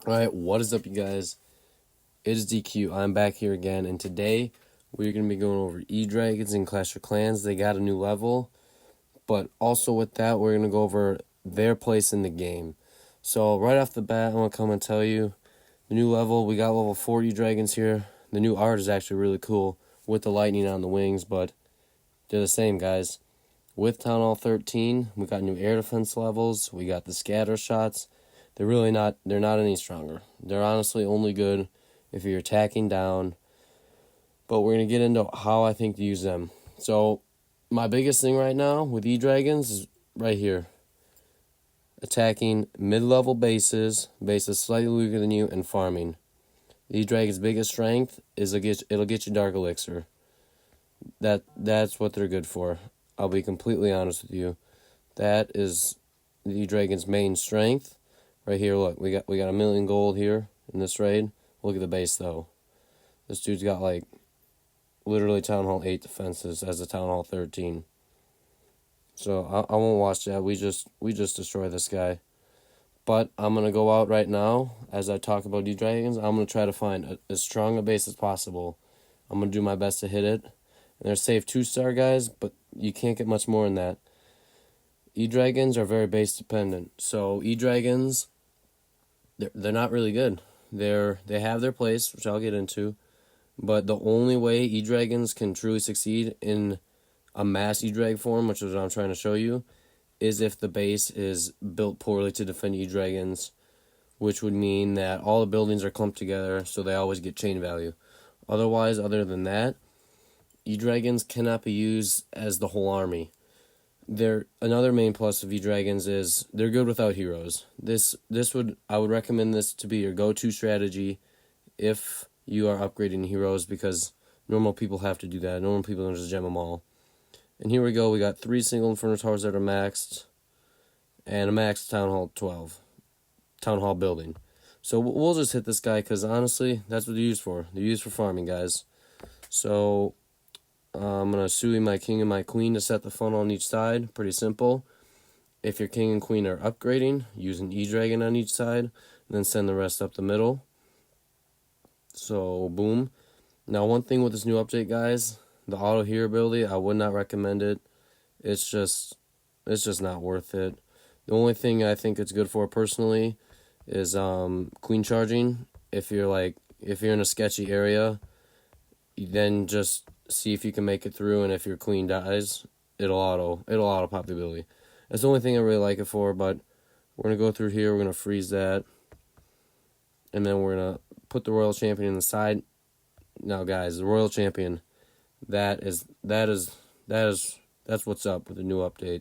Alright, what is up, you guys? It is DQ. I'm back here again, and today we're going to be going over E-Dragons and Clash of Clans. They got a new level, but also with that, we're going to go over their place in the game. So, right off the bat, I'm going to come and tell you the new level. We got level 4 E-Dragons here. The new art is actually really cool with the lightning on the wings, but they're the same, guys. With Town Hall 13, we got new air defense levels. We got the scatter shots. They're not any stronger. They're honestly only good if you're attacking down. But we're going to get into how I think to use them. So, my biggest thing right now with E-Dragons is right here. Attacking mid-level bases slightly weaker than you, and farming. E-Dragon's biggest strength is it'll get you Dark Elixir. That's what they're good for. I'll be completely honest with you. That is the E-Dragon's main strength. Right here, look, we got a million gold here in this raid. Look at the base though. This dude's got like literally Town Hall 8 defenses as a Town Hall 13. So I won't watch that. We just destroy this guy. But I'm gonna go out right now as I talk about E-Dragons. I'm gonna try to find as strong a base as possible. I'm gonna do my best to hit it. And they're safe 2-star guys, but you can't get much more than that. E-Dragons are very base dependent. So E-Dragons, they're not really good. They have their place, which I'll get into, but the only way E-Dragons can truly succeed in a mass E-Drag form, which is what I'm trying to show you, is if the base is built poorly to defend E-Dragons, which would mean that all the buildings are clumped together, so they always get chain value. Otherwise, other than that, E-Dragons cannot be used as the whole army. Another main plus of E-Dragons is they're good without heroes. I would recommend this to be your go-to strategy if you are upgrading heroes, because normal people have to do that. Normal people don't just gem them all. And here we go. We got 3 single Inferno Towers that are maxed, and a maxed Town Hall 12. Town Hall building. So we'll just hit this guy, because honestly, that's what they're used for. They're used for farming, guys. So I'm going to Sui my king and my queen to set the funnel on each side. Pretty simple. If your king and queen are upgrading, use an E-Dragon on each side, and then send the rest up the middle. So, boom. Now, one thing with this new update, guys, the auto heal ability, I would not recommend it. It's just not worth it. The only thing I think it's good for personally is queen charging. If you're in a sketchy area, then just see if you can make it through, and if your queen dies, it'll auto pop the ability. That's the only thing I really like it for, but we're gonna go through here, we're gonna freeze that, and then we're gonna put the Royal Champion in the side. Now guys, the Royal Champion, that's what's up with the new update.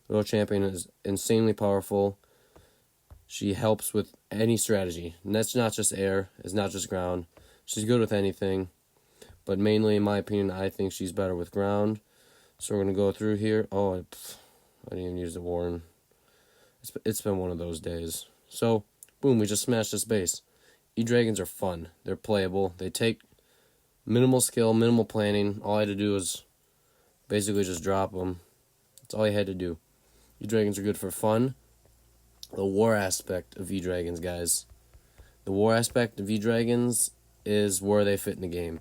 The Royal Champion is insanely powerful. She helps with any strategy, and that's not just air, it's not just ground. She's good with anything. But mainly, in my opinion, I think she's better with ground. So we're going to go through here. Oh, I didn't even use the Warren. It's been one of those days. So, boom, we just smashed this base. E-Dragons are fun. They're playable. They take minimal skill, minimal planning. All I had to do was basically just drop them. That's all I had to do. E-Dragons are good for fun. The war aspect of E-Dragons, guys. The war aspect of E-Dragons is where they fit in the game.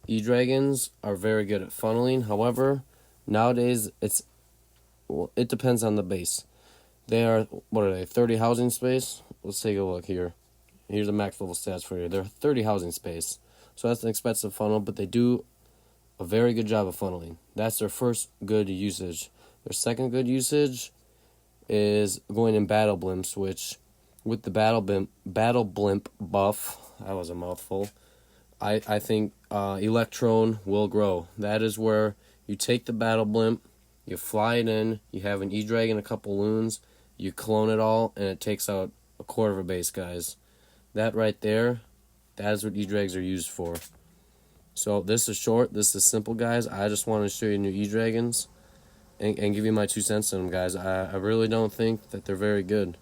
E-Dragons are very good at funneling. However, nowadays it depends on the base. They are, 30 housing space? Let's take a look here. Here's the max level stats for you. They're 30 housing space. So that's an expensive funnel, but they do a very good job of funneling. That's their first good usage. Their second good usage is going in battle blimps, which with the battle blimp buff, that was a mouthful, I think Electron will grow. That is where you take the battle blimp, you fly it in, you have an E-Dragon, a couple loons, you clone it all, and it takes out a quarter of a base, guys. That right there, that is what E-Drags are used for. So this is short, this is simple, guys. I just wanted to show you new E-Dragons and give you my 2 cents on them, guys. I really don't think that they're very good.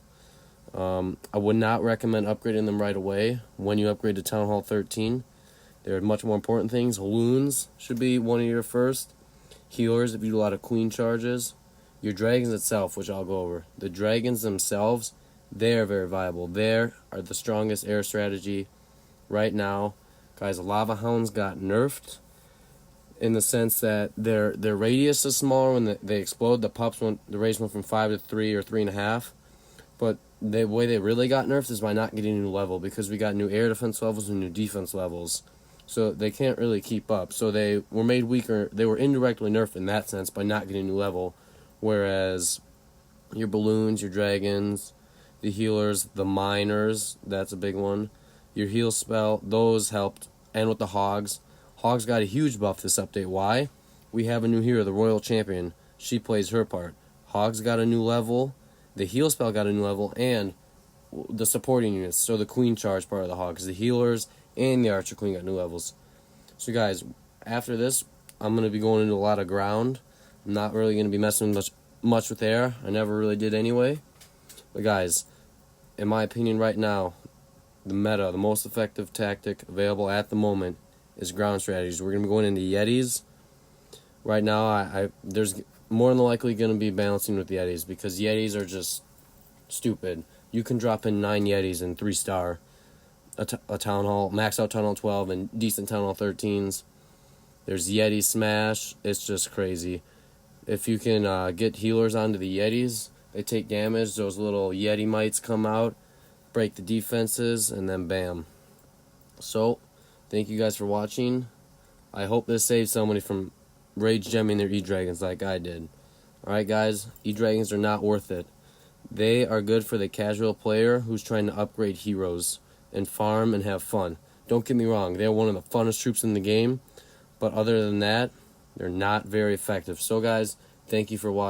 I would not recommend upgrading them right away when you upgrade to Town Hall 13. There are much more important things. Loons should be one of your first. Healers, if you do a lot of queen charges. Your dragons itself, which I'll go over. The dragons themselves They are very viable. They are the strongest air strategy right now. Guys, Lava Hounds got nerfed in the sense that their radius is smaller when they explode. The pups the radius went from 5 to 3 or 3.5. But the way they really got nerfed is by not getting a new level, because we got new air defense levels and new defense levels. So they can't really keep up. So they were made weaker. They were indirectly nerfed in that sense by not getting a new level. Whereas your balloons, your dragons, the healers, the miners, that's a big one. Your heal spell, those helped. And with the hogs. Hogs got a huge buff this update. Why? We have a new hero, the Royal Champion. She plays her part. Hogs got a new level. The heal spell got a new level. And the supporting units. So the Queen Charge part of the Hogs. The healers and the Archer Queen got new levels. So guys, after this, I'm going to be going into a lot of ground. I'm not really going to be messing much with air. I never really did anyway. But guys, in my opinion right now, the meta, the most effective tactic available at the moment is ground strategies. We're going to be going into Yetis. Right now, there's more than likely going to be balancing with Yetis, because Yetis are just stupid. You can drop in 9 Yetis and 3-star a Town Hall, max out Town Hall 12 and decent Town Hall 13s. There's Yeti Smash. It's just crazy. If you can get healers onto the Yetis, they take damage. Those little Yeti mites come out, break the defenses, and then bam. So, thank you guys for watching. I hope this saves somebody from rage gemming their E-Dragons like I did. Alright guys, E-Dragons are not worth it. They are good for the casual player who's trying to upgrade heroes and farm and have fun. Don't get me wrong, they're one of the funnest troops in the game, but other than that, they're not very effective. So guys, thank you for watching.